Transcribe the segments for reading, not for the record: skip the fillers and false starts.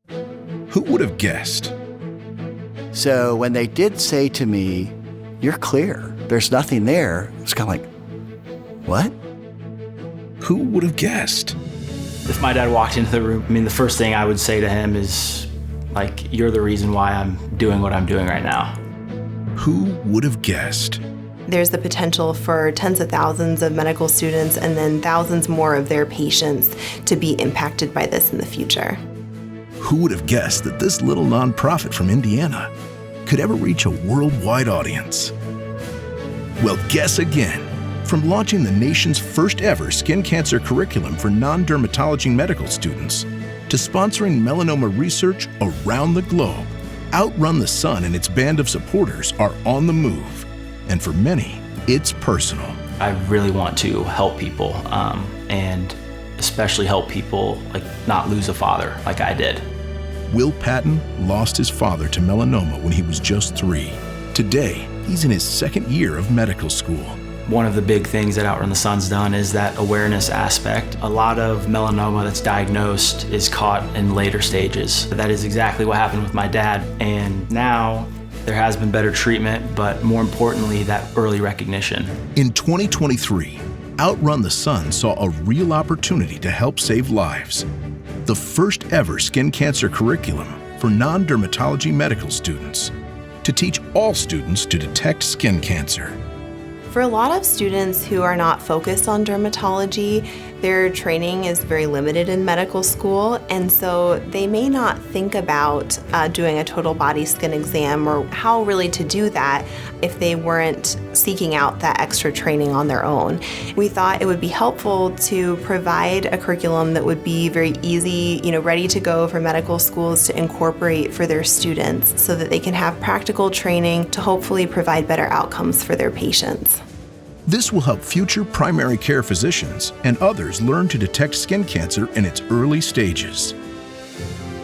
Who would have guessed? So when they did say to me, "You're clear, there's nothing there," it's kind of like, what? Who would have guessed? If my dad walked into the room, the first thing I would say to him is, you're the reason why I'm doing what I'm doing right now. Who would have guessed? There's the potential for tens of thousands of medical students and then thousands more of their patients to be impacted by this in the future. Who would have guessed that this little nonprofit from Indiana could ever reach a worldwide audience? Well, guess again. From launching the nation's first ever skin cancer curriculum for non-dermatology medical students to sponsoring melanoma research around the globe, Outrun the Sun and its band of supporters are on the move. And for many, it's personal. I really want to help people, and especially help people not lose a father like I did. Will Patton lost his father to melanoma when he was just 3. Today, he's in his 2nd year of medical school. One of the big things that Outrun the Sun's done is that awareness aspect. A lot of melanoma that's diagnosed is caught in later stages. That is exactly what happened with my dad. And now there has been better treatment, but more importantly, that early recognition. In 2023, Outrun the Sun saw a real opportunity to help save lives. The first ever skin cancer curriculum for non-dermatology medical students to teach all students to detect skin cancer. For a lot of students who are not focused on dermatology, their training is very limited in medical school, and so they may not think about doing a total body skin exam or how really to do that if they weren't seeking out that extra training on their own. We thought it would be helpful to provide a curriculum that would be very easy, ready to go for medical schools to incorporate for their students so that they can have practical training to hopefully provide better outcomes for their patients. This will help future primary care physicians and others learn to detect skin cancer in its early stages.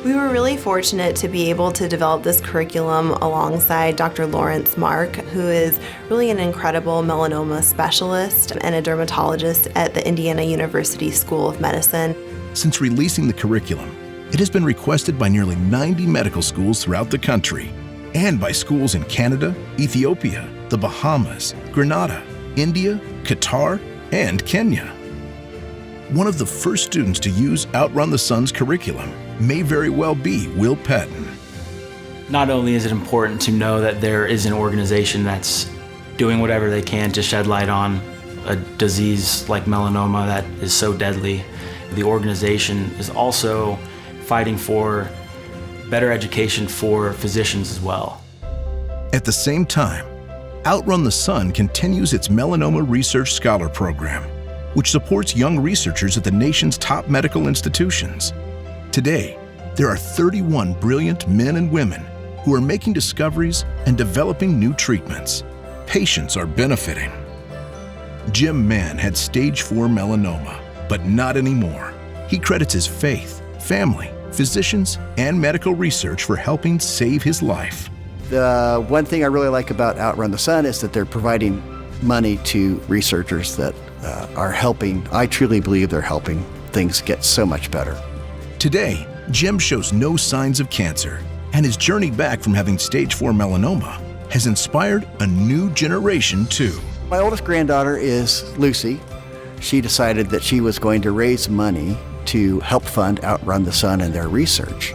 We were really fortunate to be able to develop this curriculum alongside Dr. Lawrence Mark, who is really an incredible melanoma specialist and a dermatologist at the Indiana University School of Medicine. Since releasing the curriculum, it has been requested by nearly 90 medical schools throughout the country and by schools in Canada, Ethiopia, the Bahamas, Grenada, India, Qatar, and Kenya. One of the first students to use Outrun the Sun's curriculum may very well be Will Patton. Not only is it important to know that there is an organization that's doing whatever they can to shed light on a disease like melanoma that is so deadly, the organization is also fighting for better education for physicians as well. At the same time, Outrun the Sun continues its Melanoma Research Scholar Program, which supports young researchers at the nation's top medical institutions. Today, there are 31 brilliant men and women who are making discoveries and developing new treatments. Patients are benefiting. Jim Mann had stage 4 melanoma, but not anymore. He credits his faith, family, physicians, and medical research for helping save his life. The one thing I really like about Outrun the Sun is that they're providing money to researchers that are helping. I truly believe they're helping things get so much better. Today, Jim shows no signs of cancer, and his journey back from having stage 4 melanoma has inspired a new generation too. My oldest granddaughter is Lucy. She decided that she was going to raise money to help fund Outrun the Sun and their research.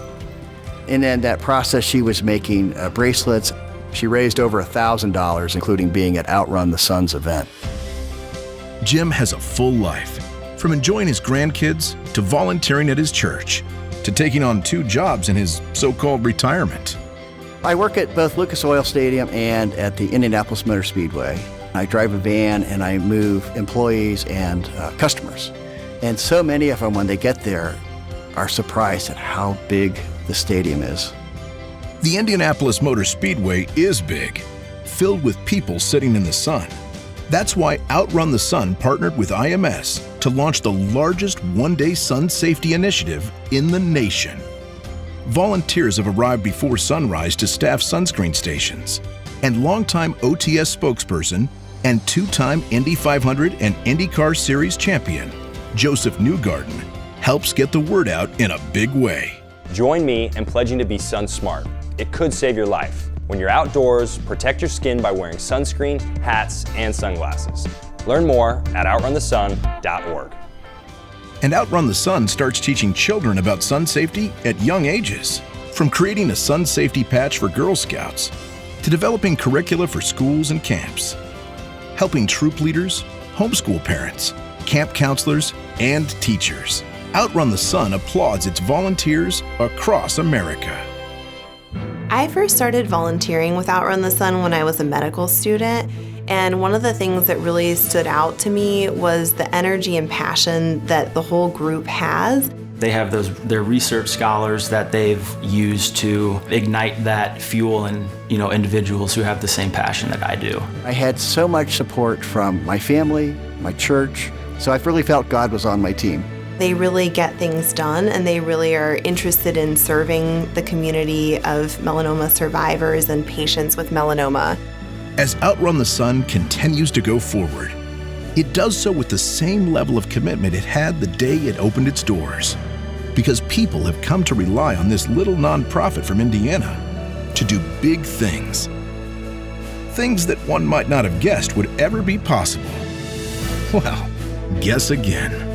And in that process, she was making bracelets. She raised over $1,000, including being at Outrun the Sun's event. Jim has a full life, from enjoying his grandkids to volunteering at his church, to taking on 2 jobs in his so-called retirement. I work at both Lucas Oil Stadium and at the Indianapolis Motor Speedway. I drive a van and I move employees and customers. And so many of them, when they get there, are surprised at how big the stadium is. The Indianapolis Motor Speedway is big, filled with people sitting in the sun. That's why Outrun the Sun partnered with IMS to launch the largest one-day sun safety initiative in the nation. Volunteers have arrived before sunrise to staff sunscreen stations, and longtime OTS spokesperson and 2-time Indy 500 and IndyCar Series champion, Joseph Newgarden, helps get the word out in a big way. Join me in pledging to be Sun Smart. It could save your life. When you're outdoors, protect your skin by wearing sunscreen, hats, and sunglasses. Learn more at outrunthesun.org. And Outrun the Sun starts teaching children about sun safety at young ages. From creating a sun safety patch for Girl Scouts to developing curricula for schools and camps, helping troop leaders, homeschool parents, camp counselors, and teachers. Outrun the Sun applauds its volunteers across America. I first started volunteering with Outrun the Sun when I was a medical student, and one of the things that really stood out to me was the energy and passion that the whole group has. They have their research scholars that they've used to ignite that fuel in individuals who have the same passion that I do. I had so much support from my family, my church, so I really felt God was on my team. They really get things done, and they really are interested in serving the community of melanoma survivors and patients with melanoma. As Outrun the Sun continues to go forward, it does so with the same level of commitment it had the day it opened its doors. Because people have come to rely on this little nonprofit from Indiana to do big things. Things that one might not have guessed would ever be possible. Well, guess again.